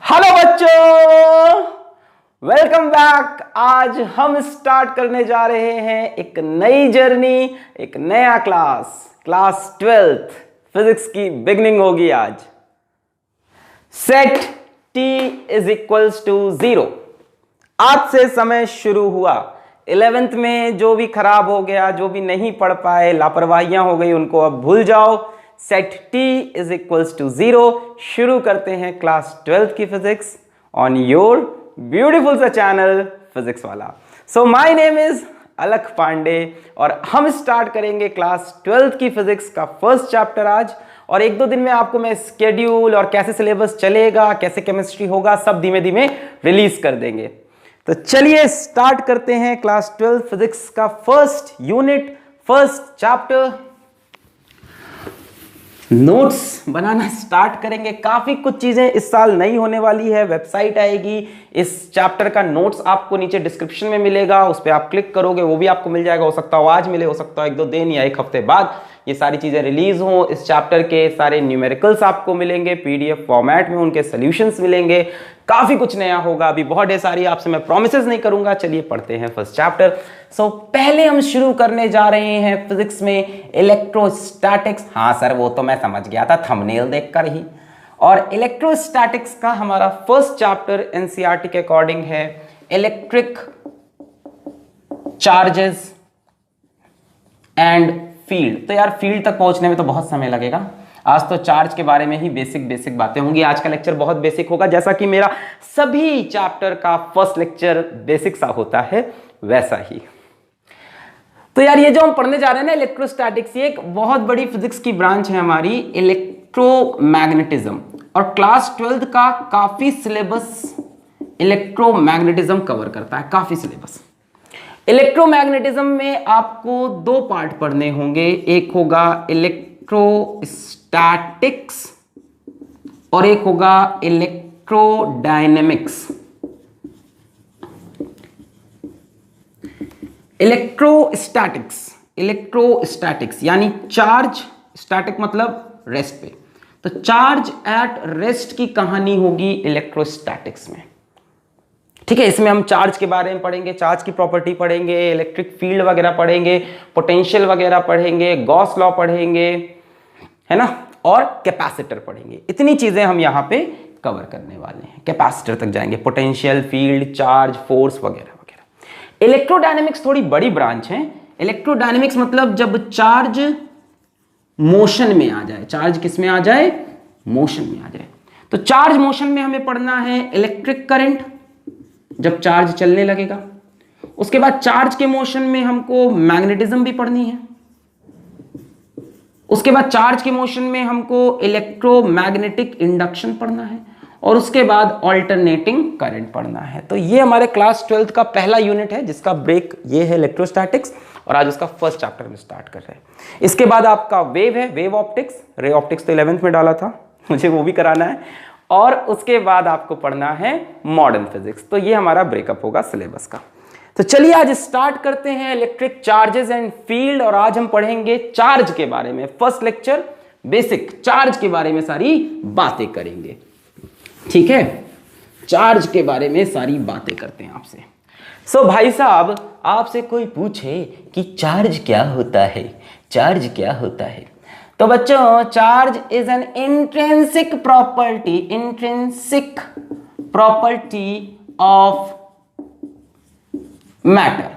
Hello बच्चों, welcome back. आज हम स्टार्ट करने जा रहे हैं एक नई जर्नी, एक नया क्लास 12th फिजिक्स की बिगनिंग होगी आज। Set t is equals to 0। आज से समय शुरू हुआ। 11th में जो भी खराब हो गया, जो भी नहीं पढ़ पाए, लापरवाहियां हो गई, उनको अब भूल जाओ। Set t is equals to 0। शुरू करते हैं क्लास 12th की फिजिक्स ऑन योर ब्यूटीफुल सा चैनल फिजिक्स वाला। सो माय नेम इज अलख पांडे और हम स्टार्ट करेंगे क्लास 12th की फिजिक्स का फर्स्ट चैप्टर आज। और एक दो दिन में आपको मैं स्केड्यूल और कैसे सिलेबस चलेगा, कैसे केमिस्ट्री होगा, सब धीमे धीमे रिलीज कर देंगे। तो चलिए स्टार्ट करते हैं क्लास 12th फिजिक्स का first unit, first chapter. Notes बनाना स्टार्ट करेंगे। काफी कुछ चीजें इस साल नई होने वाली है। वेबसाइट आएगी, इस चैप्टर का नोट्स आपको नीचे डिस्क्रिप्शन में मिलेगा, उस पर आप क्लिक करोगे, वो भी आपको मिल जाएगा। हो सकता हो आज मिले, हो सकता हो एक दो दिन या एक हफ्ते बाद ये सारी चीजें रिलीज हो। इस चैप्टर के सारे न्यूमेरिकल्स आपको मिलेंगे पीडीएफ फॉर्मेट में, उनके सॉल्यूशंस मिलेंगे। काफी कुछ नया होगा, अभी बहुत ढेर सारी आपसे मैं प्रॉमिसेस नहीं करूंगा। चलिए पढ़ते हैं फर्स्ट चैप्टर। सो पहले हम शुरू करने जा रहे हैं फिजिक्स में इलेक्ट्रोस्टैटिक्स। हाँ सर, वो तो मैं समझ गया था थंबनेल देखकर ही। और इलेक्ट्रोस्टैटिक्स का हमारा फर्स्ट चैप्टर एनसीईआरटी के अकॉर्डिंग है इलेक्ट्रिक चार्जेस एंड फील्ड। तो यार फील्ड तक पहुंचने में तो बहुत समय लगेगा। आज तो चार्ज के बारे में ही बेसिक बातें होंगी। आज का लेक्चर बहुत बेसिक होगा, जैसा कि मेरा सभी चैप्टर का फर्स्ट लेक्चर बेसिक सा होता है वैसा ही। तो यार ये जो हम पढ़ने जा रहे हैं ना इलेक्ट्रोस्टैटिक्स, ये एक बहुत बड़ी फिजिक्स की ब्रांच है हमारी, इलेक्ट्रोमैग्नेटिज्म। और क्लास 12th का काफी सिलेबस इलेक्ट्रोमैग्नेटिज्म कवर करता है, काफी सिलेबस। इलेक्ट्रोमैग्नेटिज्म में आपको दो पार्ट पढ़ने होंगे, एक होगा इलेक्ट्रोस्टैटिक्स और एक होगा इलेक्ट्रोडायनेमिक्स। इलेक्ट्रोस्टैटिक्स यानी चार्ज, स्टैटिक मतलब रेस्ट पे, तो चार्ज एट रेस्ट की कहानी होगी इलेक्ट्रोस्टैटिक्स में। ठीक है, इसमें हम चार्ज के बारे में पढ़ेंगे, चार्ज की प्रॉपर्टी पढ़ेंगे, इलेक्ट्रिक फील्ड वगैरह पढ़ेंगे, पोटेंशियल वगैरह पढ़ेंगे, गॉस लॉ पढ़ेंगे, है ना, और कैपेसिटर पढ़ेंगे। इतनी चीजें हम यहाँ पे कवर करने वाले हैं। कैपेसिटर तक जाएंगे, पोटेंशियल, फील्ड, चार्ज, फोर्स वगैरह वगैरह। इलेक्ट्रोडायनेमिक्स थोड़ी बड़ी ब्रांच है। इलेक्ट्रोडायनेमिक्स मतलब जब चार्ज मोशन में आ जाए, चार्ज किस में आ जाए, मोशन में आ जाए। तो चार्ज मोशन में हमें पढ़ना है इलेक्ट्रिक करंट, जब चार्ज चलने लगेगा। उसके बाद चार्ज के मोशन में हमको मैग्नेटिज्म भी पढ़नी है। उसके बाद चार्ज के मोशन में हमको इलेक्ट्रोमैग्नेटिक इंडक्शन पढ़ना है। और उसके बाद ऑल्टरनेटिंग करंट पढ़ना है। तो ये हमारे क्लास 12th का पहला यूनिट है, जिसका ब्रेक ये है इलेक्ट्रोस्टैटिक्स, और आज उसका फर्स्ट चैप्टर में स्टार्ट कर रहे हैं। इसके बाद आपका वेव है, वेव ऑप्टिक्स। रे ऑप्टिक्स तो 11th में डाला था, मुझे वो भी कराना है। और उसके बाद आपको पढ़ना है मॉडर्न फिजिक्स। तो ये हमारा ब्रेकअप होगा सिलेबस का। तो चलिए आज स्टार्ट करते हैं इलेक्ट्रिक चार्जेस एंड फील्ड। और आज हम पढ़ेंगे चार्ज के बारे में, फर्स्ट लेक्चर बेसिक चार्ज के बारे में सारी बातें करेंगे। ठीक है, चार्ज के बारे में सारी बातें करते हैं आपसे। सो भाई साहब, आपसे कोई पूछे कि चार्ज क्या होता है, चार्ज क्या होता है, तो बच्चों charge is an intrinsic property of matter.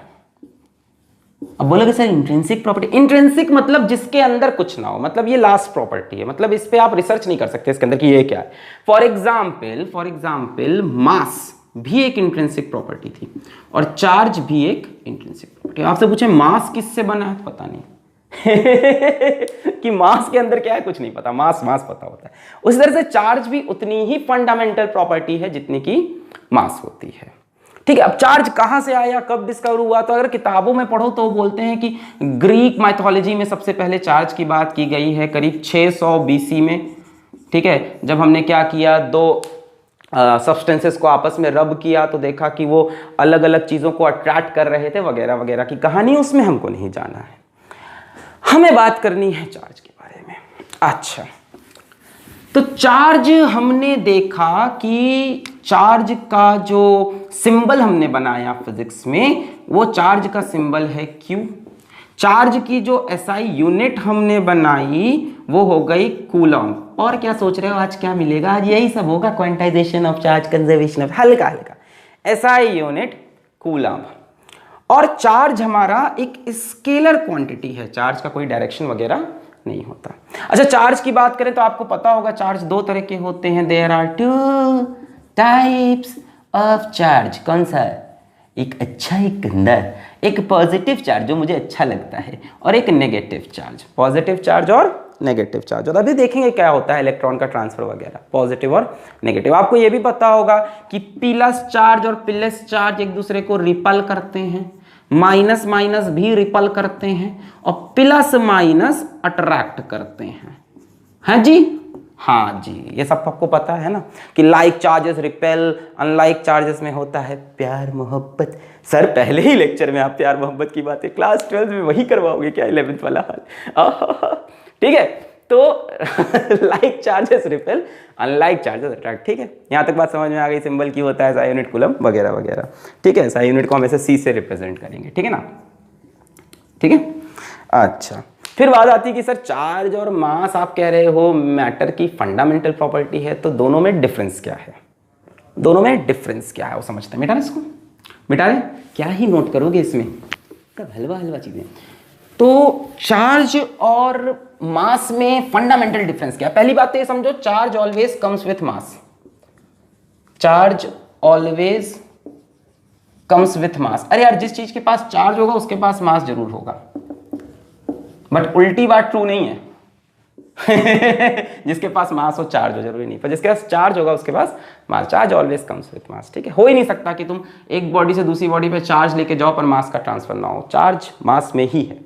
अब बोलोगे सर इंट्रिंसिक प्रॉपर्टी, इंट्रिंसिक मतलब जिसके अंदर कुछ ना हो, मतलब ये लास्ट प्रॉपर्टी है, मतलब इस पे आप रिसर्च नहीं कर सकते इसके अंदर कि ये क्या है। फॉर एग्जाम्पल मास भी एक इंट्रिंसिक प्रॉपर्टी थी और चार्ज भी एक इंट्रिंसिक प्रॉपर्टी। आपसे पूछे मास किससे बना है, पता नहीं कि मास के अंदर क्या है, कुछ नहीं पता, मास पता होता है। उसी तरह से चार्ज भी उतनी ही फंडामेंटल प्रॉपर्टी है जितनी की मास होती है। ठीक है, अब चार्ज कहां से आया, कब डिस्कवर हुआ, तो अगर किताबों में पढ़ो तो बोलते हैं कि ग्रीक माइथोलॉजी में सबसे पहले चार्ज की बात की गई है करीब 600 बीसी में। ठीक है, जब हमने क्या किया, दो सब्सटेंसेस को आपस में रब किया तो देखा कि वो अलग अलग चीजों को अट्रैक्ट कर रहे थे वगैरह वगैरह की कहानी, उसमें हमको नहीं जाना है, हमें बात करनी है चार्ज के बारे में। अच्छा, तो चार्ज हमने देखा कि चार्ज का जो सिंबल हमने बनाया फिजिक्स में, वो चार्ज का सिंबल है Q। चार्ज की जो एसआई यूनिट हमने बनाई वो हो गई कूलम। और क्या सोच रहे हो आज क्या मिलेगा? आज यही सब होगा, quantization of charge, conservation of, हल्का हल्का। SI unit coulomb. और चार्ज हमारा एक स्केलर क्वांटिटी है, चार्ज का कोई डायरेक्शन वगैरह नहीं होता। अच्छा, चार्ज की बात करें तो आपको पता होगा चार्ज दो तरह के होते हैं। There are two types of charge. कौन सा? एक अच्छा, एक गंदा। एक पॉजिटिव चार्ज जो मुझे अच्छा लगता है, और एक नेगेटिव चार्ज। पॉजिटिव चार्ज और नेगेटिव चार्ज। और अभी देखेंगे क्या होता है इलेक्ट्रॉन का ट्रांसफर वगैरह, पॉजिटिव और नेगेटिव। आपको यह भी पता होगा कि प्लस चार्ज और प्लस चार्ज एक दूसरे को रिपल करते हैं, माइनस माइनस भी रिपल करते हैं, और प्लस माइनस अट्रैक्ट करते हैं। हाँ जी, हाँ जी, ये सब आपको पता है ना कि like charges repel, unlike charges में होता है प्यार मोहब्बत। सर पहले ही लेक्चर में आप प्यार मोहब्बत की बातें क्लास 12 में वही करवाओगे क्या? 11th वाला हाल। ठीक है, तो like charges repel, unlike charges attract. ठीक है, यहाँ तक बात समझ में आ गई। सिंबल की होता है SI यूनिट कूलम वगैरह वगैरह। ठीक है, SI यूनिट को हम ऐसे C से रिप्रेजेंट करेंगे। ठीक है ना? ठीक है, अच्छा। फिर बात आती है कि सर चार्ज और मास आप कह रहे हो मैटर की फंडामेंटल प्रॉपर्टी है, तो दोनों में डिफरेंस क्या है? दोनों में डिफरेंस क्या है वो समझते हैं। मिटा इसको, मिटा रहे, क्या ही नोट करोगे इसमें, कब हलवा हलवा चीजें। तो चार्ज और मास में फंडामेंटल डिफरेंस क्या है? पहली बात तो ये समझो, charge always comes with mass. Charge always comes with मास। अरे यार, जिस चीज के पास चार्ज होगा उसके पास मास जरूर होगा, बट उल्टी बात ट्रू नहीं है। जिसके पास मास हो चार्ज हो जरूरी नहीं, पर जिसके पास चार्ज होगा उसके पास mass. Charge always comes with mass. ठीक है, हो ही नहीं सकता कि तुम एक बॉडी से दूसरी बॉडी पे चार्ज लेके जाओ पर मास का ट्रांसफर ना हो। चार्ज मास में ही है।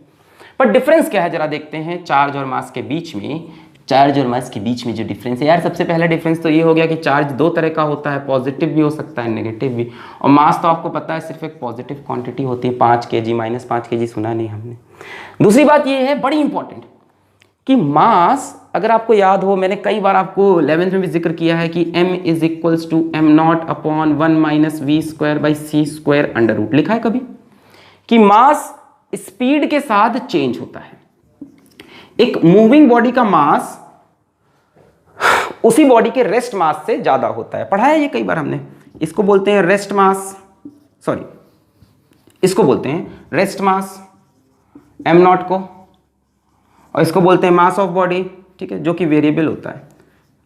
पर डिफरेंस क्या है जरा देखते हैं चार्ज और मास के बीच में। चार्ज और मास के बीच में जो डिफरेंस है यार, सबसे पहला डिफरेंस तो ये हो गया कि चार्ज दो तरह का होता है, पॉजिटिव भी हो सकता है, नेगेटिव भी। और मास तो आपको पता है सिर्फ एक पॉजिटिव क्वांटिटी होती है, 5 kg, -5 kg सुना नहीं हमने। दूसरी बात ये है बड़ी इंपॉर्टेंट कि मास, अगर आपको याद हो, मैंने कई बार आपको 11th में भी जिक्र किया है कि m is equals to m0/1 - v²/c² लिखा है कभी? कि मास स्पीड के साथ चेंज होता है। एक मूविंग बॉडी का मास उसी बॉडी के रेस्ट मास से ज्यादा होता है। पढ़ा है ये कई बार हमने। इसको बोलते हैं रेस्ट मास, सॉरी इसको बोलते हैं रेस्ट मास m0 को, और इसको बोलते हैं मास ऑफ बॉडी। ठीक है, जो कि वेरिएबल होता है।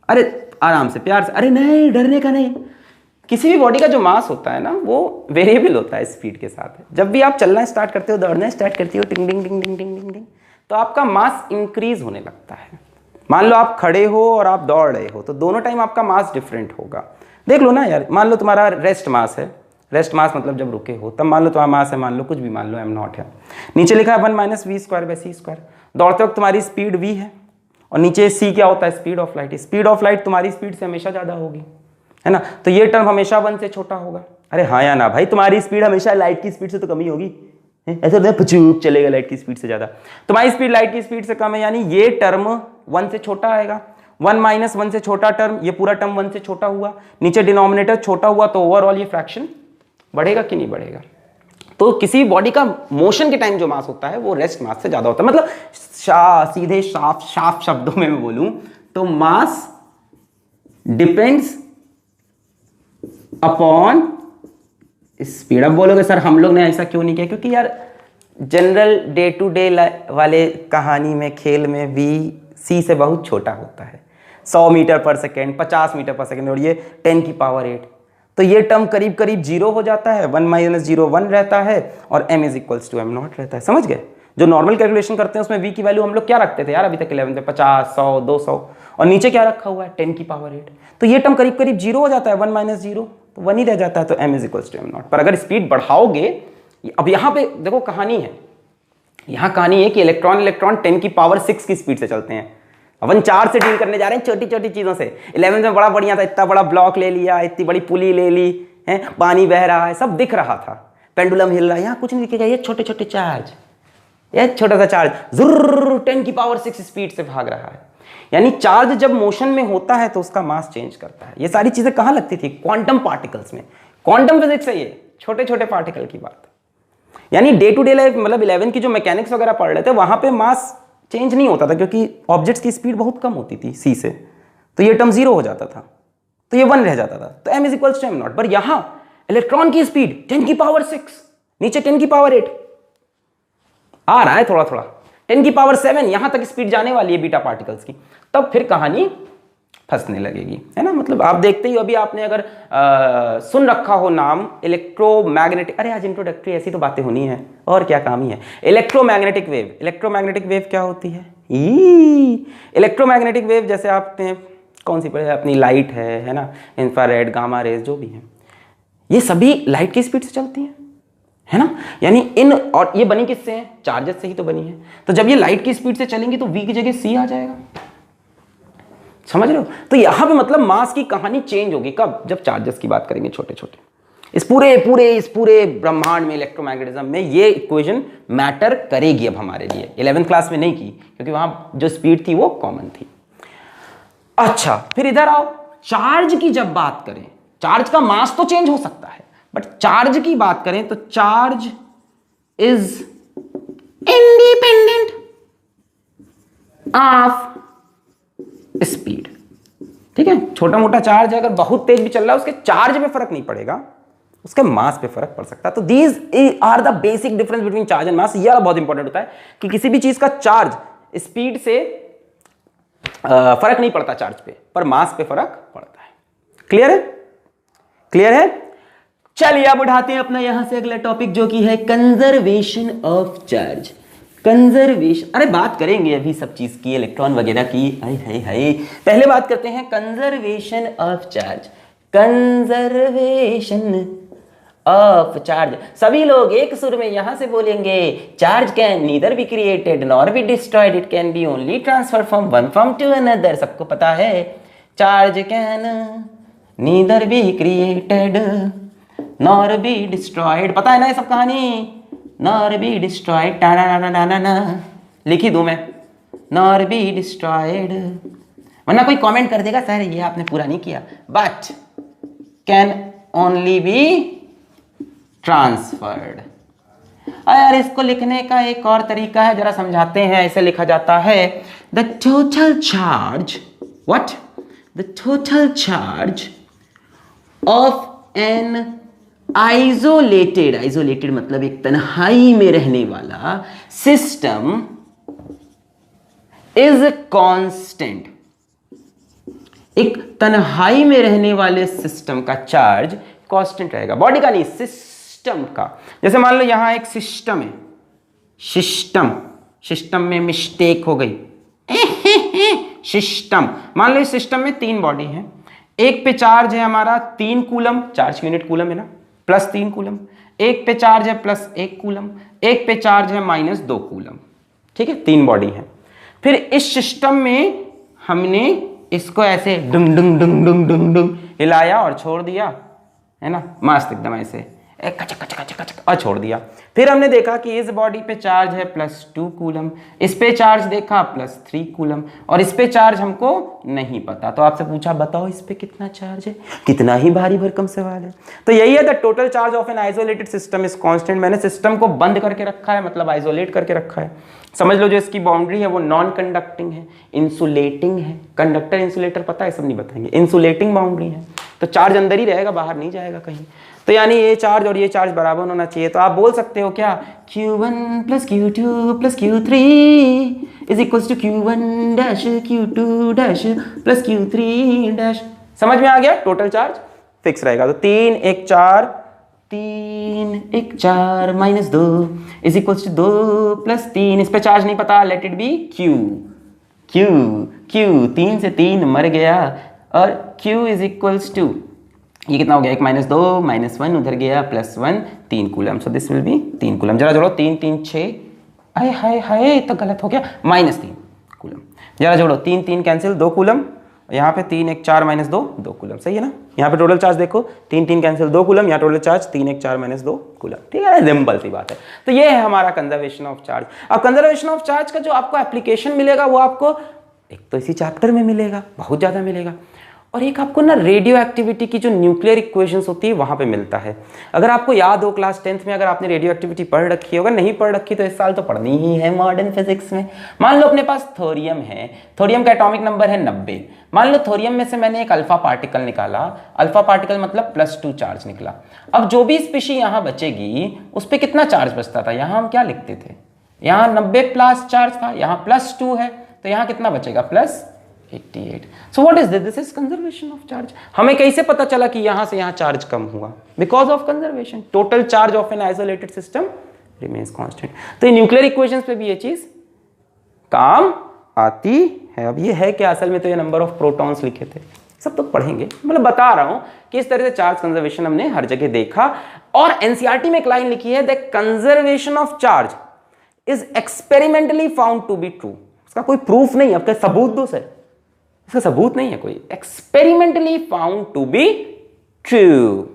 अरे आराम से, प्यार से, अरे नहीं, डरने का नहीं। किसी भी बॉडी का जो मास होता है ना वो वेरिएबल होता है स्पीड के साथ। जब भी आप चलना स्टार्ट करते हो, दौड़ना स्टार्ट करते हो, टिंग डिंग डिंग डिंग डिंग डिंग डिंग, तो आपका मास इंक्रीज होने लगता है। मान लो आप खड़े हो और आप दौड़ रहे हो, तो दोनों टाइम आपका मास डिफरेंट होगा। देख लो ना यार, मान लो तुम्हारा रेस्ट मास है, रेस्ट मास मतलब जब रुके हो, तब मान लो तुम्हारा मास है, मान लो कुछ भी, मान लो m0 है, नीचे लिखा है 1 - v²/c²। दौड़ते वक्त तुम्हारी स्पीड v है, और नीचे c क्या होता है? Speed of light. Speed of light तुम्हारी स्पीड से हमेशा ज्यादा होगी, है ना? तो ये टर्म हमेशा 1 से छोटा होगा। अरे हाँ या ना भाई, तुम्हारी स्पीड हमेशा लाइट की स्पीड से तो कम ही होगी। ऐसा नहीं पचूक चलेगा लाइट की स्पीड से ज्यादा। तुम्हारी स्पीड लाइट की स्पीड से कम है, यानी ये टर्म 1 से छोटा आएगा। 1 - 1 से छोटा टर्म, ये पूरा टर्म 1 से छोटा हुआ, नीचे डिनोमिनेटर छोटा हुआ, तो ओवरऑल ये फ्रैक्शन बढ़ेगा कि नहीं बढ़ेगा? तो किसी बॉडी का मोशन के टाइम जो मास होता है वो रेस्ट मास से ज्यादा होता है। मतलब सीधे साफ शब्दों में मैं बोलूं तो मास डिपेंड्स अपॉन स्पीड। अब बोलोगे सर हम लोग ने ऐसा क्यों नहीं किया? क्योंकि यार जनरल डे टू डे वाले कहानी में, खेल में भी c से बहुत छोटा होता है। 100 मीटर पर सेकेंड, 50 मीटर पर सेकेंड, और ये 10⁸ तो ये टर्म करीब करीब 0 हो जाता है। 1 - 0 1 रहता है, और m is equals to m0 रहता है। समझ गए? जो नॉर्मल कैलकुलेशन करते हैं उसमें v की वैल्यू हम लोग क्या रखते थे यार अभी तक 11 में? 50, 100, 200, और नीचे क्या रखा हुआ है? 10⁸। तो ये टर्म करीब करीब 0 हो जाता है। 1 - 0 तो 1 ही रह जाता है, तो m is equals to m0। पर अगर स्पीड बढ़ाओगे, अब यहाँ पे देखो कहानी है, यहाँ कहानी है कि इलेक्ट्रॉन 10⁶ की स्पीड से चलते हैं। अपन 4 से डील करने जा रहे हैं, छोटी छोटी चीजों से। 11 में बड़ा बढ़िया था, इतना बड़ा ब्लॉक ले लिया, इतनी बड़ी पुली ले ली है, पानी बह रहा है, सब दिख रहा था, पेंडुलम हिल रहा है। यहाँ कुछ नहीं दिखेगा, ये छोटे छोटे चार्ज, ये छोटा सा चार्ज जुर्र 10⁶ स्पीड से भाग रहा है। यानी चार्ज जब मोशन में होता है तो उसका मास चेंज करता है। ये सारी चीजें कहां लगती थी? क्वांटम पार्टिकल्स में। क्वांटम फिजिक्स है ये, छोटे छोटे पार्टिकल की बात। यानी डे टू डे लाइफ मतलब 11 की जो मैकेनिक्स वगैरह पढ़ रहे थे वहां पे मास चेंज नहीं होता था, क्योंकि ऑब्जेक्ट्स की स्पीड बहुत कम होती थी सी से, तो ये टर्म 0 हो जाता था, तो ये 1 रह जाता था, तो m is equals to m nought. पर यहां इलेक्ट्रॉन की स्पीड 10 की पावर 6, नीचे 10 की पावर 8 आ रहा है, थोड़ा थोड़ा 10 की पावर 7 यहां तक स्पीड जाने वाली है बीटा पार्टिकल्स की, तब फिर कहानी फंसने लगेगी, है ना। मतलब आप देखते ही अभी आपने अगर सुन रखा हो नाम इलेक्ट्रोमैग्नेटिक, अरे आज इंट्रोडक्टरी ऐसी तो बातें होनी है और क्या काम ही है। इलेक्ट्रोमैग्नेटिक वेव, इलेक्ट्रोमैग्नेटिक वेव क्या होती है? इलेक्ट्रोमैग्नेटिक वेव जैसे आपने कौन सी पढ़ी? अपनी लाइट है ना, इंफ्रारेड, गामा रेज जो भी है, ये सभी लाइट की स्पीड से चलती है ना। यानी इन, और ये बनी किससे है? चार्जेस से ही तो बनी है। तो जब ये लाइट की स्पीड से चलेंगी तो v की जगह c आ जाएगा, समझ रहे हो? तो यहां पे मतलब मास की कहानी चेंज होगी कब? जब चार्जेस की बात करेंगे छोटे छोटे। इस पूरे ब्रह्मांड में इलेक्ट्रोमैग्नेटिज्म में ये इक्वेशन मैटर करेगी अब हमारे लिए। 11th क्लास में नहीं की, क्योंकि वहां जो स्पीड थी वो कॉमन थी। अच्छा, फिर इधर आओ, चार्ज की जब बात करें, चार्ज का मास तो चेंज हो सकता है, बट चार्ज की बात करें तो charge is independent of speed. ठीक है, छोटा मोटा चार्ज है, अगर बहुत तेज भी चल रहा है उसके चार्ज पे फर्क नहीं पड़ेगा, उसके मास पे फर्क पड़ सकता है। तो these are the basic difference between charge and mass. यह बहुत इंपॉर्टेंट होता है कि किसी भी चीज का चार्ज स्पीड से फर्क नहीं पड़ता चार्ज पे, पर मास पे फर्क पड़ता है। क्लियर है? क्लियर है? चलिए अब उठाते हैं अपना यहां से अगला टॉपिक, जो कि है कंजर्वेशन ऑफ चार्ज। कंजर्वेशन, अरे बात करेंगे अभी सब चीज की, इलेक्ट्रॉन वगैरह की। हाय पहले बात करते हैं conservation of charge. Conservation of charge, सभी लोग एक सुर में यहां से बोलेंगे। Charge can neither be created nor be destroyed, it can be only transfer from one form to another. सबको पता है charge can neither be created nor be destroyed, पता है ना ये सब कहानी। नॉर बी डिस्ट्रॉयड, लिखी दूं मैं, नॉर बी डिस्ट्रॉयड, वरना कोई कमेंट कर देगा सर ये आपने पूरा नहीं किया। But can only be transferred. यार इसको लिखने का एक और तरीका है, जरा समझाते हैं। ऐसे लिखा जाता है, the total charge, what? The total charge of an isolated, isolated मतलब एक तन्हाई में रहने वाला सिस्टम इज कांस्टेंट। एक तन्हाई में रहने वाले सिस्टम का चार्ज कांस्टेंट रहेगा, बॉडी का नहीं, सिस्टम का। जैसे मान लो यहां एक सिस्टम है, सिस्टम में मिस्टेक हो गई, सिस्टम, मान लो इस सिस्टम में 3 बॉडी है। एक पे चार्ज है हमारा 3 कूलम, चार्ज की यूनिट कूलम है ना, प्लस 3 कूलम। एक पे चार्ज है प्लस 1 कूलम, एक पे चार्ज है माइनस 2 कूलम। ठीक है, 3 बॉडी है। फिर इस सिस्टम में हमने इसको ऐसे डुंग डुंग डुंग डुंग डुंग डुंग हिलाया और छोड़ दिया, है ना, मस्त एकदम ऐसे कचक कचक कचक कचक और छोड़ दिया। फिर हमने देखा कि इस बॉडी पे चार्ज है प्लस 2 कूलम, इस पे चार्ज देखा प्लस 3 कूलम, और इस पे चार्ज हमको नहीं पता। तो आपसे पूछा बताओ इस पे कितना चार्ज है? कितना ही भारी भरकम सवाल है। तो यही है, the total charge of an isolated system is constant. मैंने सिस्टम को बंद करके रखा है, मतलब आइसोलेट करके रखा है। समझ लो जो इसकी बाउंड्री है वो नॉन कंडक्टिंग है, इंसुलेटिंग है। कंडक्टर इंसुलेटर पता है, सब नहीं बताएंगे। इंसुलेटिंग बाउंड्री है, तो चार्ज अंदर ही रहेगा, बाहर नहीं जाएगा कहीं। तो यानी ये चार्ज और ये चार्ज बराबर होना चाहिए। तो आप बोल सकते हो क्या, Q1 plus Q2 plus Q3 is equals to Q1 dash Q2 dash plus Q3 dash. समझ में आ गया? टोटल चार्ज फिक्स रहेगा। तो 3 1 4, 3 1 4 minus 2 is equals to 2 plus 3। इस पे चार्ज नहीं पता, लेट इट बी Q 3 से 3 मर गया, और Q इज इक्वल्स टू, ये कितना हो गया, 1 माइनस 2 माइनस 1 उधर गया plus 1, 3 coulomb. So this will be 3 coulomb. जरा जोड़ो, 3 3 6, आए हाय हाय तो गलत हो गया, माइनस 3 कूलम। जरा जोड़ो, 3 3 कैंसिल, 2 कूलम। यहाँ पे 3 1 4 माइनस 2 2 कूलम, सही है ना। यहाँ पे टोटल चार्ज देखो, 3 3 कैंसिल 2 कूलम, यहाँ टोटल चार्ज 3 1 4 माइनस 2 कूलम। ठीक है, सिंपल सी बात है। तो ये है हमारा कंजर्वेशन ऑफ चार्ज। अब कंजर्वेशन ऑफ चार्ज का जो आपको एप्लीकेशन मिलेगा वो आपको एक तो इसी चैप्टर में मिलेगा, बहुत ज़्यादा मिलेगा, और एक आपको ना रेडियो एक्टिविटी की जो न्यूक्लियर इक्वेशंस होती है वहाँ पे मिलता है। अगर आपको याद हो क्लास 10th में अगर आपने रेडियो एक्टिविटी पढ़ रखी है, अगर नहीं पढ़ रखी तो इस साल तो पढ़नी ही है मॉडर्न फिजिक्स में। मान लो अपने पास थोरियम है, थोरियम का एटॉमिक नंबर है 90। मान लो थोरियम में से मैंने एक अल्फा पार्टिकल निकाला, अल्फा पार्टिकल मतलब +2 चार्ज निकला। अब जो भी स्पीशी यहाँ बचेगी उस पर कितना चार्ज बचता था, यहाँ हम क्या लिखते थे, यहाँ 90 प्लस चार्ज था, यहाँ +2 है, तो यहाँ कितना बचेगा +88। So what is this? This is conservation of charge. हमें कैसे पता चला कि यहां से यहां चार्ज कम हुआ? Because of conservation. Total charge of an isolated system remains constant. तो न्यूक्लियर इक्वेशंस पे भी ये चीज काम आती है। अब ये है कि असल में तो ये नंबर ऑफ प्रोटॉन्स लिखे थे, सब तो पढ़ेंगे, मतलब बता रहा हूं कि इस तरह से चार्ज कंजर्वेशन हमने हर जगह देखा। और एनसीईआरटी में एक लाइन लिखी है, the conservation of charge is experimentally found to be true. इसका कोई प्रूफ नहीं है, आपका सबूत दो सर, इसका सबूत नहीं है कोई, experimentally found to be true.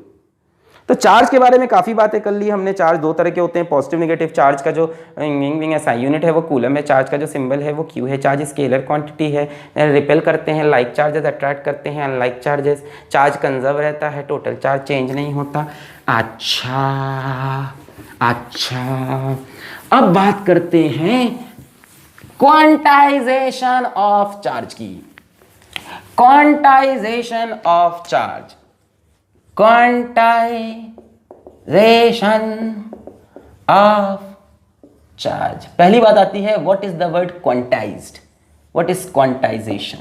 तो चार्ज के बारे में काफी बातें कर ली हमने। चार्ज दो तरह के होते हैं, पॉजिटिव नेगेटिव। चार्ज का जो SI यूनिट है वो कूलम है, चार्ज का जो सिंबल है वो Q है। चार्ज स्केलर क्वांटिटी है, रिपेल करते हैं, लाइक चार्जेस अट्रैक्ट करते हैं अनलाइक चार्जेस। चार्ज कंजर्व रहता है, टोटल चार्ज चेंज नहीं होता। अच्छा अब बात करते हैं क्वांटाइजेशन ऑफ चार्ज की। Quantization of charge, quantization of charge. पहली बात आती है, what is the word quantized? What is quantization?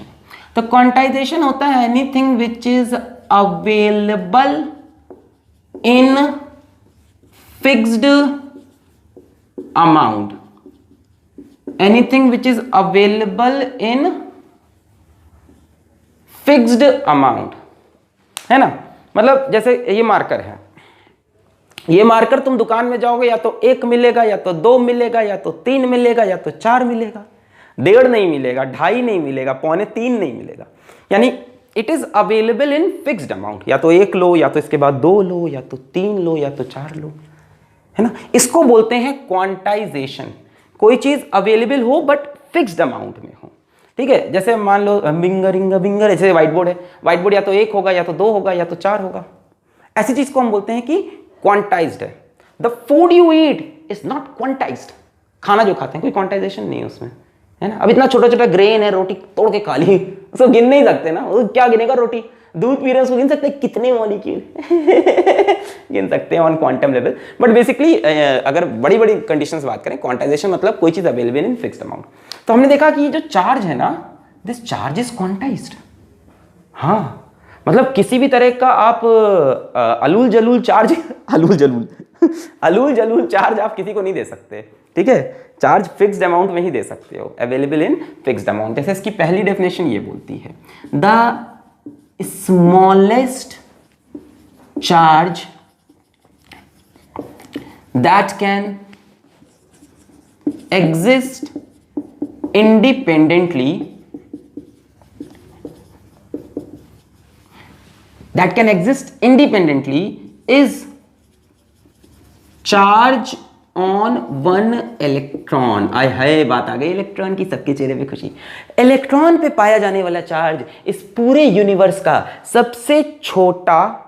तो क्वांटाइजेशन होता है anything which is available in fixed amount, anything which is available in fixed amount, है ना। मतलब जैसे ये मार्कर है, ये मार्कर तुम दुकान में जाओगे या तो 1 मिलेगा, या तो 2 मिलेगा, या तो 3 मिलेगा, या तो 4 मिलेगा, 1.5 नहीं मिलेगा, 2.5 नहीं मिलेगा, 2.25 नहीं मिलेगा। यानी it is available in fixed amount. या तो 1 लो, या तो इसके बाद 2 लो, या तो 3 लो, या तो 4 लो, है ना। इसको बोलते हैं क्वांटाइजेशन। कोई चीज अवेलेबल हो बट फिक्स्ड अमाउंट में हो, ठीक है। जैसे मान लो बिंगर, जैसे व्हाइट बोर्ड है, व्हाइट बोर्ड या तो 1 होगा, या तो 2 होगा, या तो 4 होगा। ऐसी चीज को हम बोलते हैं कि क्वांटाइज्ड है। The food you eat is not quantized. खाना जो खाते हैं कोई क्वांटाइजेशन नहीं है उसमें, है ना। अब इतना छोटा छोटा ग्रेन है, रोटी तोड़ के खा ली, उसको गिन नहीं सकते ना, वो क्या गिनेगा रोटी? दूध पी रहे हैं उसको गिन सकते हैं कितने मॉलिक्यूल गिन सकते हैं on quantum level. But basically अगर बड़ी बड़ी कंडीशंस बात करें, क्वांटाइजेशन मतलब कोई चीज अवेलेबल इन फिक्स्ड अमाउंट। तो हमने देखा कि ये जो चार्ज है ना, दिस चार्ज इज क्वांटाइज्ड। हाँ, मतलब किसी भी तरह का आप अलूल जलूल चार्ज अलूल जलूल चार्ज आप किसी को नहीं दे सकते, ठीक है। चार्ज फिक्स्ड अमाउंट में ही दे सकते हो, अवेलेबल इन फिक्स्ड अमाउंट। जैसे इसकी पहली डेफिनेशन ये बोलती है, the smallest charge that can exist independently is charge on one electron। आय हाय, बात आ गई इलेक्ट्रॉन की, सबके चेहरे पे खुशी। इलेक्ट्रॉन पे पाया जाने वाला चार्ज इस पूरे यूनिवर्स का सबसे छोटा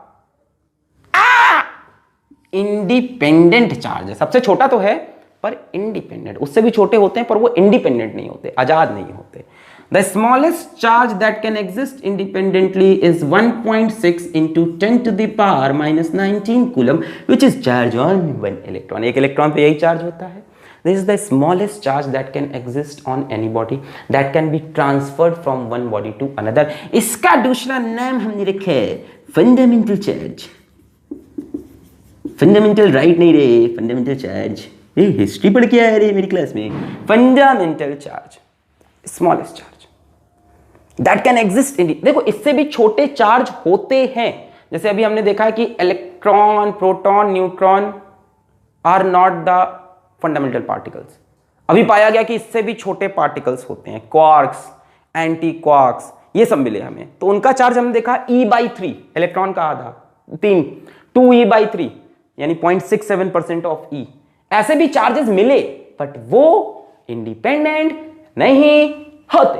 इंडिपेंडेंट चार्ज है। सबसे छोटा तो है पर इंडिपेंडेंट, उससे भी छोटे होते हैं पर वो इंडिपेंडेंट नहीं होते, आजाद नहीं होते। The smallest charge that can exist independently is 1.6 into 10 to the power minus 19 coulomb, which is charge on one electron। एक इलेक्ट्रॉन पे यही चार्ज होता है। This is the smallest charge that can exist on any body that can be transferred from one body to another। इसका दूसरा नाम हमने रखा है फंडामेंटल चार्ज। फंडामेंटल राइट नहीं रे, फंडामेंटल चार्ज। ये हिस्ट्री पढ़ के आया रे मेरी क्लास में। Fundamental charge, smallest charge that can exist in. देखो इससे भी छोटे चार्ज होते हैं, जैसे अभी हमने देखा है कि electron, proton, neutron are not the fundamental particles. अभी पाया गया कि इससे भी छोटे पार्टिकल्स होते हैं, क्वार्क्स, एंटी क्वार्क्स, ये सब मिले हमें। तो उनका चार्ज हमने देखा E/3, इलेक्ट्रॉन का आधा 3, 2E/3 यानी 0.67% ऑफ E। ऐसे भी चार्जेस मिले बट वो इंडिपेंडेंट नहीं होते।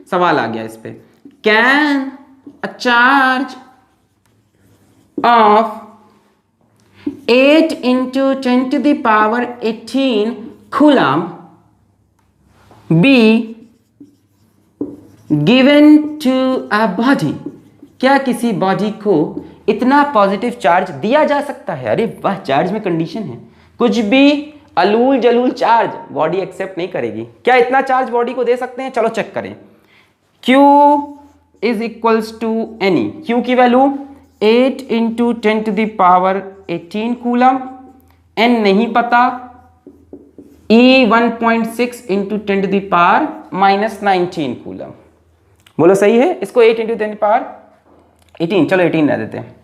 सवाल आ गया इस पे, can a charge of 8 into 10 to the power 18 coulomb be given to a body? क्या किसी बॉडी को इतना पॉजिटिव चार्ज दिया जा सकता है? अरे वाह, चार्ज में कंडीशन है, कुछ भी अलूल जलूल चार्ज बॉडी एक्सेप्ट नहीं करेगी। क्या इतना चार्ज बॉडी को दे सकते हैं? चलो चेक करें। Q is equals to any, Q की value 8 into 10 to the power 18 coulomb, n नहीं पता, E 1.6 into 10 to the power minus 19 coulomb. बोलो सही है? इसको 8 इंटू 10 पावर 18, चलो 18 रह देते हैं,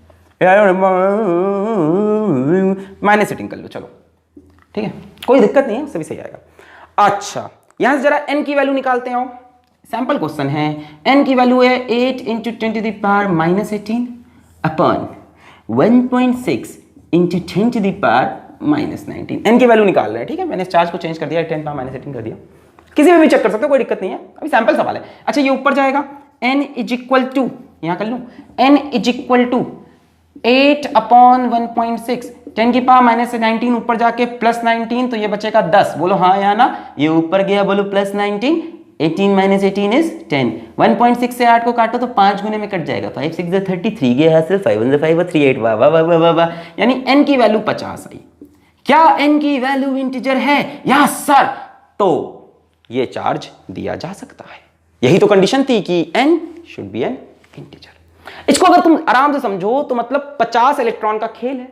माइनस 18 कर लो, चलो ठीक है, कोई दिक्कत नहीं है, उससे भी सही आएगा। अच्छा, यहां से जरा n की वैल्यू निकालते हैं। सैंपल क्वेश्चन है, n की वैल्यू है 8 into 10 to the power minus 18 upon 1.6 into 10 to the power minus 19। n की वैल्यू निकाल रहे हैं, ठीक है, मैंने इस चार्ज को चेंज कर दिया, 10 पावर माइनस 18 कर दिया, किसी में भी चेक कर सकते हो, कोई दिक्कत नहीं है, अभी सैंपल सवाल है। अच्छा, ये ऊपर जाएगा, n इज इक्वल टू, यहां कर लूं, n is equal to 8 upon 1.6, 10 की पावर माइनस 19, ऊपर जाके प्लस 19, तो ये बचेगा 10। बोलो हाँ या ना, ये ऊपर गया, बोलो प्लस 19, 18 माइनस 18 इज 10। 1.6 से 8 को काटो तो 5 गुने में कट जाएगा, 5 6 33 गया हासिल, 5 1 5 3 8, वाह वाह वाह वाह वाह, यानी n की वैल्यू 50 आई। क्या n की वैल्यू इंटीजर है? यस सर, तो ये चार्ज दिया जा सकता है। यही तो कंडीशन थी कि n should be N integer. इसको अगर तुम आराम से समझो तो मतलब 50 इलेक्ट्रॉन का खेल है।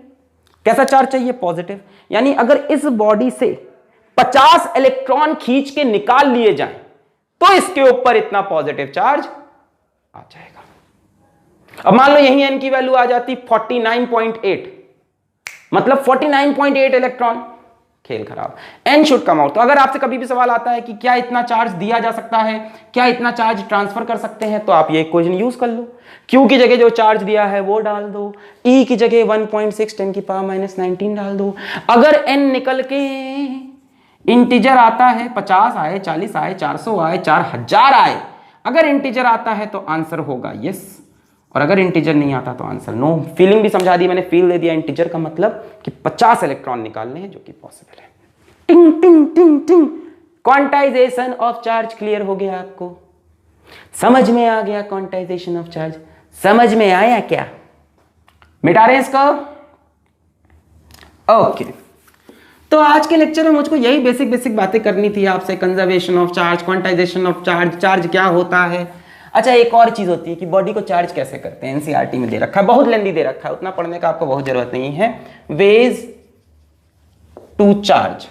कैसा चार्ज चाहिए? पॉजिटिव। यानी अगर इस बॉडी से 50 इलेक्ट्रॉन खींच के निकाल लिए जाएं तो इसके ऊपर इतना पॉजिटिव चार्ज आ जाएगा। अब मान लो यही n की वैल्यू आ जाती 49.8, मतलब 49.8 इलेक्ट्रॉन, खेल खराब, n शुड कम आउट। तो अगर आपसे कभी भी सवाल आता है कि क्या इतना चार्ज दिया जा सकता है, क्या इतना चार्ज ट्रांसफर कर सकते हैं, तो आप ये इक्वेशन यूज कर लो। q की जगह जो चार्ज दिया है वो डाल दो, e की जगह 1.6 10 की पावर माइनस 19 डाल दो। अगर n निकल के इंटीजर आता है, 50 आए, 40 आए, 400 आए, 4000 आए, अगर इंटीजर आता है तो आंसर होगा यस, और अगर इंटीजर नहीं आता तो आंसर नो। फीलिंग भी समझा दी मैंने, फील दे दिया, इंटीजर का मतलब कि 50 इलेक्ट्रॉन निकालने हैं, जो कि पॉसिबल है। टिंग टिंग टिंग टिंग, क्वांटाइजेशन ऑफ चार्ज क्लियर हो गया आपको, समझ में आ गया क्वांटाइजेशन ऑफ चार्ज, समझ में आया क्या? मिटा रहे हैं इसको, ओके। तो आज के लेक्चर में मुझको यही बेसिक बेसिक बातें करनी थी आपसे, conservation of charge, quantization of charge, charge क्या होता है। अच्छा, एक और चीज होती है कि बॉडी को चार्ज कैसे करते हैं, एनसीईआरटी में दे रखा है, बहुत लेंदी दे रखा है, उतना पढ़ने का आपको बहुत जरूरत नहीं है। वेज टू चार्ज,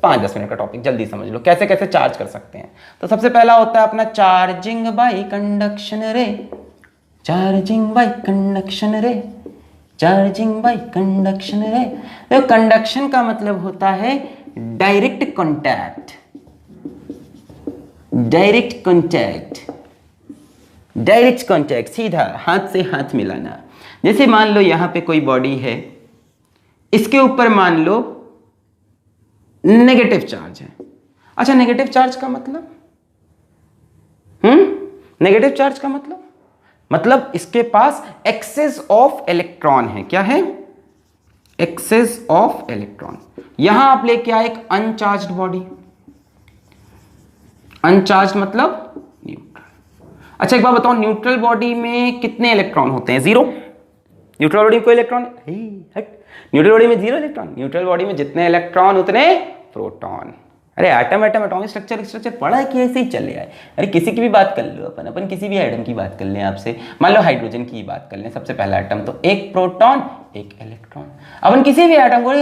5-10 मिनट का टॉपिक, जल्दी समझ लो कैसे कैसे चार्ज कर सकते हैं। तो सबसे पहला होता है अपना चार्जिंग बाय कंडक्शन रे, चार्जिंग बाय कंडक्शन रे, चार्जिंग बाय कंडक्शन रे। तो कंडक्शन का मतलब होता है direct contact, direct contact, direct contact, सीधा हाथ से हाथ मिलाना। जैसे मान लो यहां पे कोई बॉडी है, इसके ऊपर मान लो नेगेटिव चार्ज है। अच्छा, नेगेटिव चार्ज का मतलब नेगेटिव चार्ज का मतलब इसके पास एक्सेस ऑफ इलेक्ट्रॉन है। क्या है? Excess of electron. यहां आप लेके आए एक अनचार्ज्ड बॉडी, अनचार्ज मतलब न्यूट्रल। अच्छा, एक बात बताओ, न्यूट्रल बॉडी में कितने इलेक्ट्रॉन होते हैं? 0। न्यूट्रल बॉडी में कोई इलेक्ट्रॉन हट, न्यूट्रल बॉडी में 0 इलेक्ट्रॉन। न्यूट्रल बॉडी में जितने इलेक्ट्रॉन उतने प्रोटॉन। अरे एटम एटॉमिक स्ट्रक्चर पढ़ा है कि ऐसे ही चले आए? अरे किसी की भी बात कर लो, अपन किसी भी एटम की बात कर लें आपसे, मान लो हाइड्रोजन की बात कर लें, सबसे पहला एटम, तो एक प्रोटॉन एक इलेक्ट्रॉन। अपन किसी भी एटम को,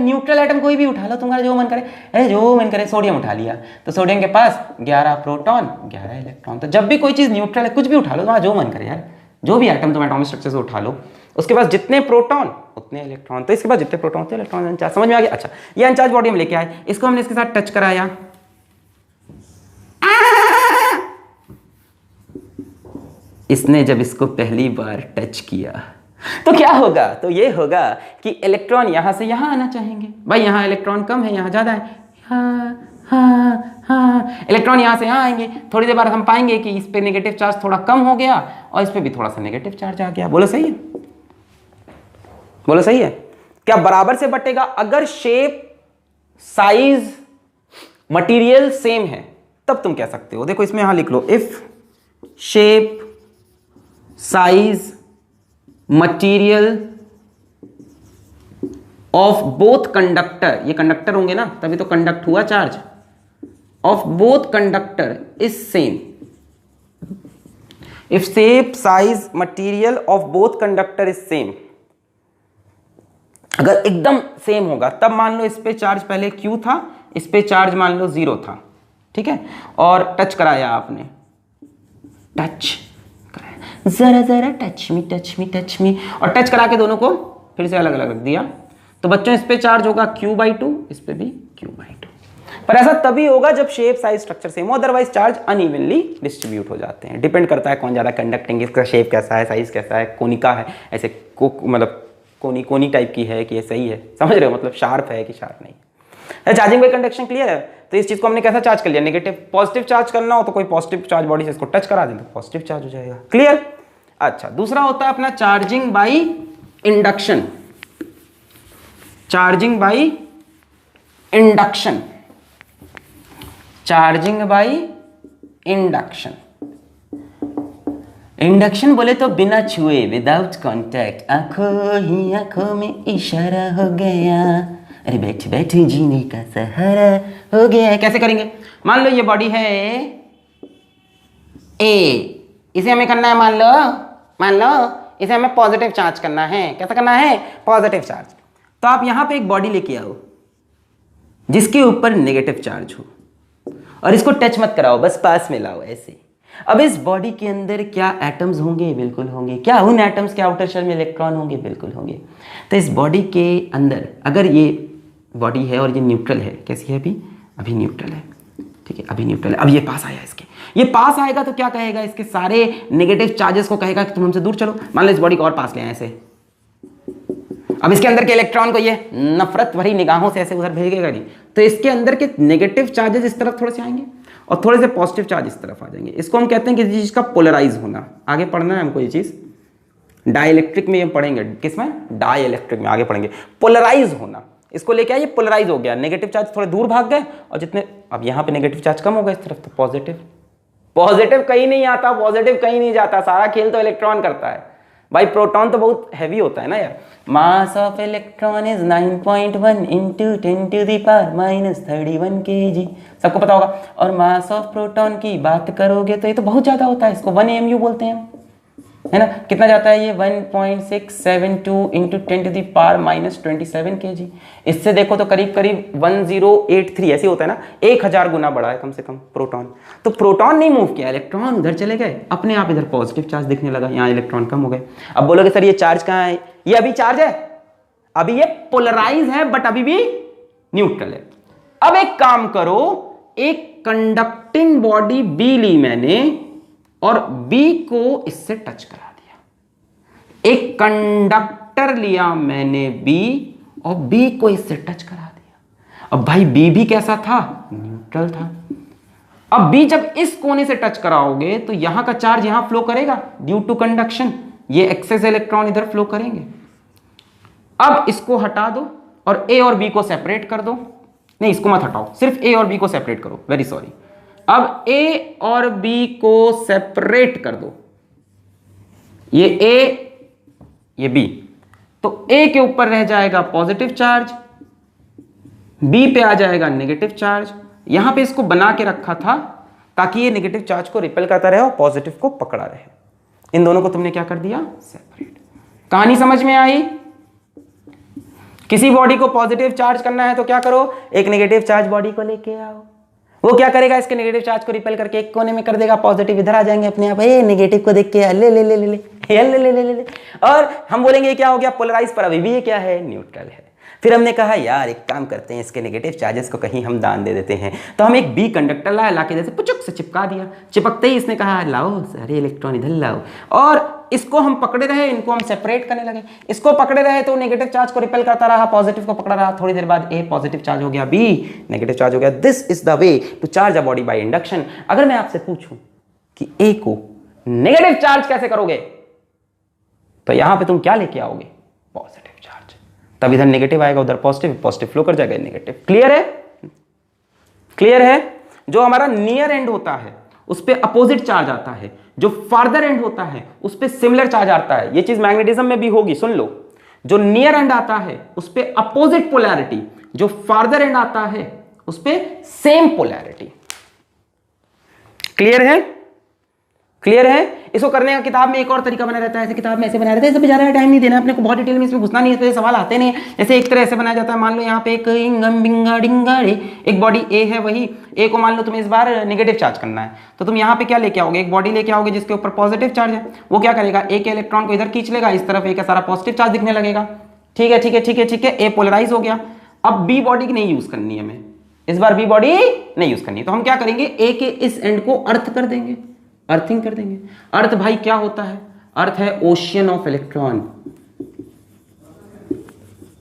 न्यूट्रल एटम कोई भी उठा लो, तुम्हारा जो मन करे, अरे जो मन करे, सोडियम उठा लिया तो सोडियम के पास 11 प्रोटॉन 11 इलेक्ट्रॉन। तो जब भी कोई चीज न्यूट्रल है, कुछ भी उठा लो, तुम्हारा जो मन करे यार, जो भी एटम तुम एटॉमिक स्ट्रक्चर से उठा लो, उसके पास जितने प्रोटॉन उतने इलेक्ट्रॉन, तो इसके पास जितने प्रोटॉन उतने इलेक्ट्रॉन। अनचार्ज, समझ में आ गया? अच्छा, ये अनचार्ज बॉडी हम लेके आए, इसको हमने इसके साथ टच कराया, इसने जब इसको पहली बार टच किया तो क्या होगा? तो ये होगा कि इलेक्ट्रॉन यहां से यहां आना चाहेंगे। भाई यहां इलेक्ट्रॉन कम है, यहां ज्यादा है, इलेक्ट्रॉन यहां से यहां आएंगे। थोड़ी देर बाद हम पाएंगे कि इस पे नेगेटिव चार्ज थोड़ा कम हो गया और इस पे भी थोड़ा सा नेगेटिव चार्ज आ गया। बोलो सही है? बोलो सही है? क्या बराबर से बटेगा? अगर शेप, साइज, मटेरियल सेम है तब तुम कह सकते हो। देखो इसमें यहां लिख लो, if shape, size, material of both conductor, ये कंडक्टर होंगे ना, तभी तो कंडक्ट हुआ charge, of both conductor is same. If shape, size, material of both conductor is same, अगर एकदम सेम होगा तब मान लो इस पे चार्ज पहले Q था, इस पे चार्ज मान लो 0 था, ठीक है, और टच कराया आपने, टच कराया, जरा जरा touch me touch me touch me, और टच करा के दोनों को फिर से अलग अलग रख दिया, तो बच्चों इस पे चार्ज होगा Q/2, इस पे भी Q/2। पर ऐसा तभी होगा जब शेप साइज स्ट्रक्चर सेम हो, अदरवाइज चार्ज अनइवनली डिस्ट्रीब्यूट हो जाते हैं। डिपेंड करता है कौन ज्यादा कंडक्टिंग, इसका शेप कैसा है, साइज कैसा है, कोनिका है, ऐसे मतलब कोनी टाइप की है कि सही है, समझ रहे हो, मतलब शार्प है कि शार्प नहीं है। चार्जिंग बाई कंडक्शन क्लियर है। तो इस चीज को हमने कैसा चार्ज कर लिया, नेगेटिव। पॉजिटिव चार्ज करना हो तो कोई पॉजिटिव चार्ज बॉडी से इसको टच करा दें तो पॉजिटिव चार्ज हो जाएगा। क्लियर। अच्छा, दूसरा होता है अपना charging by induction. Charging by induction, charging by induction. Induction बोले तो बिना छुए, विदाउट कांटेक्ट, आंखों ही आंखों में इशारा हो गया, अरे बैठ बैठ जीने का सहारा हो गया। कैसे करेंगे, मान लो ये बॉडी है ए, इसे हमें करना है, मान लो इसे हमें पॉजिटिव चार्ज करना है। कैसा करना है, पॉजिटिव चार्ज। तो आप यहां पे एक बॉडी लेके आओ जिसके ऊपर नेगेटिव चार्ज हो, और इसको टच मत कराओ, बस पास में लाओ ऐसे। अब इस बॉडी के अंदर क्या एटम्स होंगे, बिल्कुल होंगे। क्या उन एटम्स के आउटर शेल में इलेक्ट्रॉन होंगे, बिल्कुल होंगे। तो इस बॉडी के अंदर अगर ये बॉडी है और ये न्यूट्रल है, कैसी है अभी न्यूट्रल है, ठीक है, अभी न्यूट्रल है। अब ये पास आया, इसके ये पास आएगा तो क्या कहेगा, इसके सारे नेगेटिव चार्जेस को कहेगा कि तुम हमसे दूर चलो। मान लो इस बॉडी को और पास ले आए ऐसे, अब इसके अंदर के इलेक्ट्रॉन को ये नफरत भरी निगाहों से ऐसे उधर भेजेगा नहीं, तो इसके अंदर के नेगेटिव चार्जेस इस तरफ थोड़े से आएंगे और थोड़े से पॉजिटिव चार्ज इस तरफ आ जाएंगे। इसको हम कहते हैं किसी चीज का पोलराइज होना। आगे पढ़ना है हमको ये चीज, डाइलेक्ट्रिक में हम पढ़ेंगे। किसमें, डाइलेक्ट्रिक में आगे पढ़ेंगे। पोलराइज होना, इसको लेके आइए, पोलराइज हो गया, नेगेटिव चार्ज थोड़े दूर भाग गए और जितने, अब यहाँ पे नेगेटिव चार्ज कम हो गया इस तरफ, तो पॉजिटिव। पॉजिटिव कहीं नहीं आता, पॉजिटिव कहीं नहीं जाता, सारा खेल तो इलेक्ट्रॉन करता है भाई। प्रोटॉन तो बहुत हैवी होता है ना यार। Mass of electron is 9.1 into 10⁻³ kg, सबको पता होगा। और मास ऑफ प्रोटॉन की बात करोगे तो ये तो बहुत ज्यादा होता है, इसको 1 AMU बोलते हैं, है ना। कितना जाता है ये, 1.672 इंटू 10⁻27 kg। इससे देखो तो करीब करीब 1083 ऐसे होता है ना, 1000 गुना बड़ा है कम से कम प्रोटॉन। तो प्रोटॉन नहीं मूव किया, इलेक्ट्रॉन उधर चले गए, अपने आप इधर पॉजिटिव चार्ज दिखने लगा, यहाँ इलेक्ट्रॉन कम हो गए। अब बोलोगे सर ये चार्ज कहाँ है, ये अभी चार्ज है, अभी ये पोलराइज है बट अभी भी न्यूट्रल है। अब एक काम करो, एक कंडक्टिंग बॉडी बी ली मैंने और B को इससे टच करा दिया। एक कंडक्टर लिया मैंने B और B को इससे टच करा दिया। अब भाई B भी कैसा था, न्यूट्रल था। अब B जब इस कोने से टच कराओगे तो यहां का चार्ज यहां फ्लो करेगा ड्यू टू कंडक्शन, ये एक्सेस इलेक्ट्रॉन इधर फ्लो करेंगे। अब इसको हटा दो और A और B को सेपरेट कर दो, नहीं इसको मत हटाओ, सिर्फ A और B को सेपरेट करो, वेरी सॉरी। अब A और B को सेपरेट कर दो, ये A ये B, तो A के ऊपर रह जाएगा पॉजिटिव चार्ज, B पे आ जाएगा नेगेटिव चार्ज। यहां पे इसको बना के रखा था ताकि ये नेगेटिव चार्ज को रिपेल करता रहे और पॉजिटिव को पकड़ा रहे। इन दोनों को तुमने क्या कर दिया, सेपरेट। कहानी समझ में आई। किसी बॉडी को पॉजिटिव चार्ज करना है तो क्या करो, एक नेगेटिव चार्ज बॉडी को लेके आओ, वो क्या करेगा, इसके नेगेटिव चार्ज को रिपेल करके एक कोने में कर देगा, पॉजिटिव इधर आ जाएंगे अपने आप। ए नेगेटिव को देख के ले ले ले ले ले ले ले ले ले, और हम बोलेंगे क्या हो गया, पोलराइज, पर अभी भी ये क्या है, न्यूट्रल है। फिर हमने कहा यार एक काम करते हैं, इसके नेगेटिव चार्जेस को कहीं हम दान दे देते हैं। तो हम एक बी कंडक्टर लाए, लाके जैसे पुचुक से चिपका दिया। चिपकते ही इसने कहा लाओ सारे इलेक्ट्रॉन इधर लाओ, और इसको हम पकड़े रहे, इनको हम सेपरेट करने लगे। इसको पकड़े रहे तो नेगेटिव चार्ज को रिपेल करता रहा, पॉजिटिव को पकड़ा रहा। थोड़ी देर बाद ए पॉजिटिव चार्ज हो गया, बी नेगेटिव चार्ज हो गया। This is the way to charge a body by induction. अगर मैं आपसे पूछूं कि ए को नेगेटिव चार्ज कैसे करोगे, तो यहां पे तुम क्या लेके आओगे, पॉजिटिव चार्ज। तब इधर नेगेटिव आएगा, उधर पॉजिटिव, पॉजिटिव फ्लो कर जाएगा नेगेटिव। क्लियर है, क्लियर है। जो हमारा नियर एंड होता है उस पे अपोजिट चार्ज आता है, जो फार्दर एंड होता है उस पे सिमिलर चार्ज आता है। ये चीज मैग्नेटिज्म में भी होगी, सुन लो। जो नियर एंड आता है उस पे अपोजिट पोलैरिटी, जो फार्दर एंड आता है उस पे सेम पोलैरिटी। क्लियर है, क्लियर है? इसको करने का किताब में एक और तरीका बना रहता है, ऐसे किताब में ऐसे बनाया रहता है, इसमें ज़्यादा टाइम नहीं देना अपने को, बहुत डिटेल में इसमें घुसना नहीं है, तो ये सवाल आते नहीं है। जैसे एक तरह ऐसे बनाया जाता है, मान लो यहाँ पे एक इंगम बिंगा डिंगा रे, एक बॉडी ए है, वही ए को मान लो तुम्हें इस बार नेगेटिव चार्ज करना है, तो तुम यहाँ पे क्या लेके आओगे, एक बॉडी लेके आओगे जिसके ऊपर पॉजिटिव चार्ज है। वो क्या करेगा, ए के इलेक्ट्रॉन को इधर खींच लेगा, इस तरफ ए का सारा पॉजिटिव चार्ज दिखने लगेगा। ठीक है ठीक है ठीक है ठीक है, ए पोलराइज हो गया। अब बी बॉडी की नहीं यूज करनी है हमें, इस बार बी बॉडी नहीं यूज करनी है, तो हम क्या करेंगे, ए के इस एंड को अर्थ कर देंगे, अर्थिंग कर देंगे। अर्थ भाई क्या होता है, अर्थ है ओशियन ऑफ इलेक्ट्रॉन,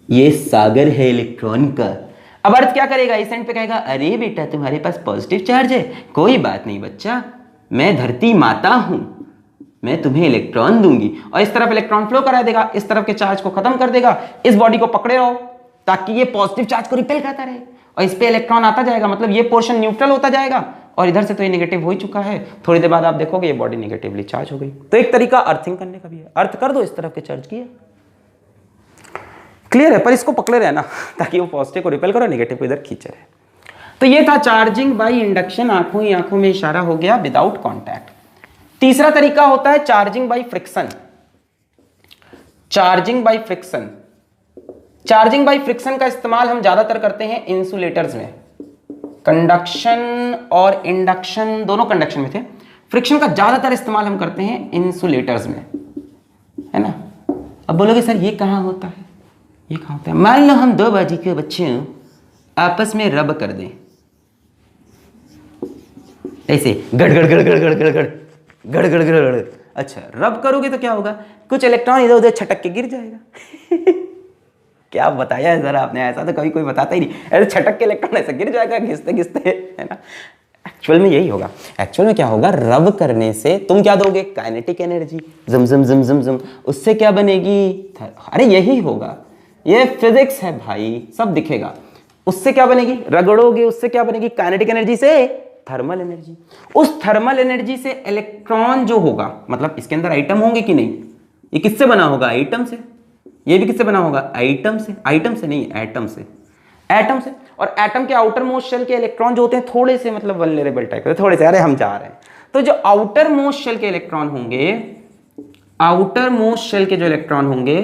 ये सागर है इलेक्ट्रॉन का। अब अर्थ क्या करेगा, इस एंड पे कहेगा, अरे बेटा तुम्हारे पास पॉजिटिव चार्ज है, कोई बात नहीं बच्चा, मैं धरती माता हूं, मैं तुम्हें इलेक्ट्रॉन दूंगी, और इस तरफ इलेक्ट्रॉन फ्लो करा देगा, इस तरफ के चार्ज को खत्म कर देगा। इस बॉडी को पकड़े रहो ताकि ये पॉजिटिव चार्ज को रिपेल करता रहे, और इस पे इलेक्ट्रॉन आता जाएगा, मतलब ये पोर्शन न्यूट्रल होता जाएगा, और इधर से तो ये नेगेटिव हो ही चुका है, थोड़ी देर बाद आप देखोगे ये बॉडी नेगेटिवली चार्ज हो गई। तो एक तरीका अर्थिंग करने का भी है, अर्थ कर दो इस तरफ के चार्ज की, क्लियर है, पर इसको पकड़े रहना ताकि वो पॉजिटिव को रिपेल करो, नेगेटिव को इधर खींचे रहे। तो ये था चार्जिंग बाय इंडक्शन, आंखों ही आंखों में इशारा हो गया, विदाउट कॉन्टैक्ट। तीसरा तरीका होता है charging by friction. Charging by friction, charging by friction का इस्तेमाल हम ज्यादातर करते हैं इंसुलेटर्स में, कंडक्शन और इंडक्शन दोनों कंडक्शन में थे, फ्रिक्शन का ज्यादातर इस्तेमाल हम करते हैं इंसुलेटर्स में, है ना। अब बोलोगे सर ये कहां होता है, ये कहां होता है, मान लो हम दो बाजी के बच्चे आपस में रब कर दें, ऐसे गड़ गड़ गड़ गड़ गड़ गड़ गड़ गड़ गड़ गड़ गड़, अच्छा रब करोगे तो क्या होगा, कुछ इलेक्ट्रॉन इधर उधर छटक के गिर जाएगा क्या बताया है जरा आपने, ऐसा तो कभी कोई बताता ही नहीं, ऐसे छटक के इलेक्ट्रॉन ऐसे गिर जाएगा घिसते घिसते, है ना। एक्चुअल में यही होगा, एक्चुअल में क्या होगा, रब करने से तुम क्या दोगे, काइनेटिक एनर्जी, जम जम जम जम जम, उससे क्या बनेगी, अरे यही होगा, ये फिजिक्स है भाई, सब दिखेगा। उससे क्या बनेगी, रगड़ोगे उससे क्या बनेगी, काइनेटिक एनर्जी से थर्मल एनर्जी, उस थर्मल एनर्जी से इलेक्ट्रॉन जो होगा, मतलब इसके अंदर आइटम होंगे कि नहीं, ये किससे बना होगा, आइटम से, ये भी किससे बना होगा, आइटम से, आइटम से नहीं एटम से, एटम से। और एटम के आउटर मोस्ट शेल के इलेक्ट्रॉन जो होते हैं थोड़े से मतलब वल्नरेबल टाइप के, थोड़े से, अरे हम जा रहे हैं, तो जो आउटर मोस्ट शेल के इलेक्ट्रॉन होंगे, आउटर मोस्ट शेल के जो इलेक्ट्रॉन होंगे,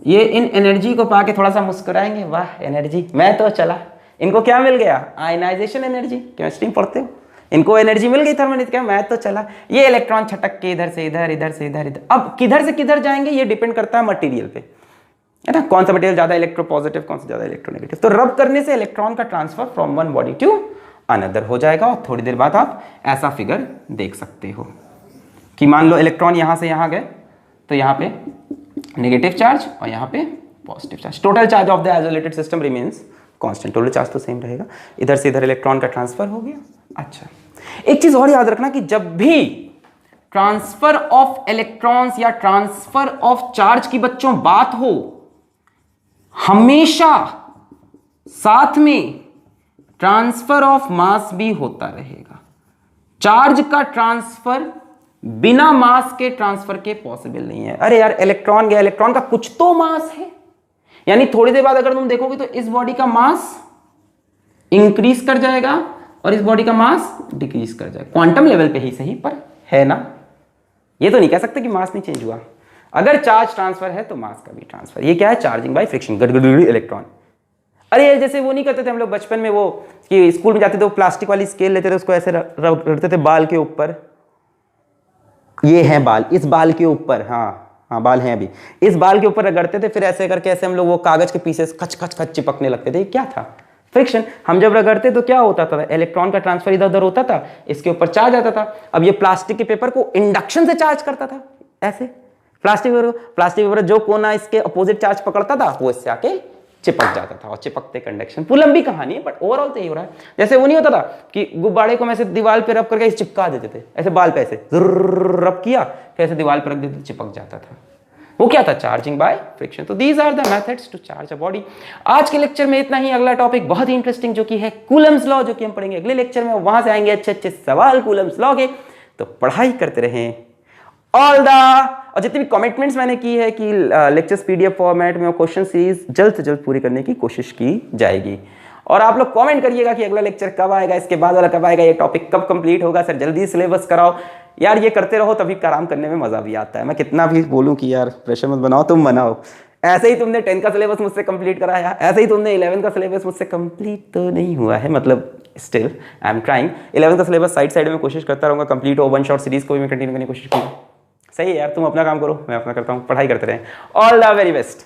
ये इन एनर्जी को पाके थोड़ा सा मुस्कुराएंगे, वाह एनर्जी, मैं तो चला, इनको क्या मिल गया, आयनाइजेशन एनर्जी, केमिस्ट्री पढ़ते हो, इनको एनर्जी मिल गई थर्मल, क्या मैं तो चला। ये इलेक्ट्रॉन छटक के इधर से इधर, इधर से इधर, इधर, अब किधर से किधर जाएंगे ये डिपेंड करता है मटेरियल पे, है ना, कौन सा मटेरियल ज्यादा इलेक्ट्रोपॉजिटिव, कौन सा ज्यादा इलेक्ट्रोनेगेटिव। तो रब करने से इलेक्ट्रॉन का transfer from one body to another हो जाएगा, और थोड़ी देर बाद आप ऐसा फिगर देख सकते हो कि मान लो इलेक्ट्रॉन यहां से यहां गए, तो यहां पे नेगेटिव चार्ज और यहां पे positive charge, total charge of the isolated system remains constant, total charge तो सेम रहेगा, इधर से इधर इलेक्ट्रॉन का ट्रांसफर हो गया। अच्छा, एक चीज और याद रखना कि जब भी ट्रांसफर ऑफ इलेक्ट्रॉन्स या ट्रांसफर ऑफ चार्ज की बच्चों बात हो, हमेशा साथ में ट्रांसफर ऑफ मास भी होता रहेगा। चार्ज का ट्रांसफर बिना मास के ट्रांसफर के पॉसिबल नहीं है। अरे यार इलेक्ट्रॉन गया, इलेक्ट्रॉन का कुछ तो मास है, यानी थोड़ी देर बाद अगर तुम देखोगे तो इस बॉडी का मास इंक्रीज कर जाएगा और इस बॉडी का मास डिक्रीज कर जाएगा, क्वांटम लेवल पे ही सही, पर है ना। ये तो नहीं कह सकते कि मास नहीं चेंज हुआ, अगर चार्ज ट्रांसफर है तो मास का भी ट्रांसफर। ये क्या है, चार्जिंग बाय फ्रिक्शन, गड़गड़ इलेक्ट्रॉन। अरे जैसे वो नहीं करते थे हम लोग बचपन में, वो कि स्कूल में जाते थे, वो प्लास्टिक वाली स्केल लेते थे, उसको ऐसे रखते थे बाल के ऊपर, ये है बाल, इस बाल के ऊपर, हाँ हाँ बाल हैं अभी, इस बाल के ऊपर रगड़ते थे, फिर ऐसे करके ऐसे हम लोग वो कागज के पीसेस खच खच खच चिपकने लगते थे। क्या था, फ्रिक्शन। हम जब रगड़ते तो क्या होता था, इलेक्ट्रॉन का ट्रांसफर इधर उधर होता था, इसके ऊपर चार्ज आता था। अब ये प्लास्टिक के पेपर को इंडक्शन से चार्ज करता था, ऐसे प्लास्टिक पेपर जो कोना इसके अपोजिट चार्ज पकड़ता था वो इससे आके चिपक जाता था, और चिपकते कंडक्शन। पूरी लंबी कहानी है बट ओवरऑल तो यही हो रहा है। जैसे वो नहीं होता था कि गुब्बारे को मैं ऐसे दीवार पे रब करके चिपका देते थे, ऐसे बाल पे ऐसे रब किया, फिर ऐसे दीवार पे रख देते, चिपक जाता था। वो क्या था, चार्जिंग बाय फ्रिक्शन। तो these are the methods to charge a body. आज के लेक्चर में इतना ही। अगला टॉपिक बहुत ही इंटरेस्टिंग जो कि है कूलम्स लॉ, जो कि हम पढ़ेंगे अगले लेक्चर में। वहां से आएंगे अच्छे अच्छे सवाल कूलम्स लॉ के। तो पढ़ाई करते रहें ऑल द, और जितनी भी कमिटमेंट्स मैंने की है कि लेक्चर्स पीडीएफ फॉर्मेट में और क्वेश्चन सीरीज जल्द से जल्द पूरी करने की कोशिश की जाएगी। और आप लोग कमेंट करिएगा कि अगला लेक्चर कब आएगा, इसके बाद वाला कब आएगा, ये टॉपिक कब कंप्लीट होगा, सर जल्दी सिलेबस कराओ। यार ये करते रहो तभी काम करने में मज़ा भी आता है। मैं कितना भी बोलूँ कि यार प्रेशर मत बनाओ, तुम बनाओ। ऐसे ही तुमने 10 का सिलेबस मुझसे कंप्लीट कराया, ऐसे ही तुमने 11 का सिलेबस मुझसे कंप्लीट तो नहीं हुआ है, मतलब स्टिल आई एम ट्राइंग। 11 का सिलेबस साइड में कोशिश करता रहूँगा कंप्लीट हो, वन शॉट सीरीज़ को भी मैं कंटिन्यू करने की कोशिश करूँगा। सही है यार, तुम अपना काम करो, मैं अपना करता हूँ, पढ़ाई करते रहें। All the very best.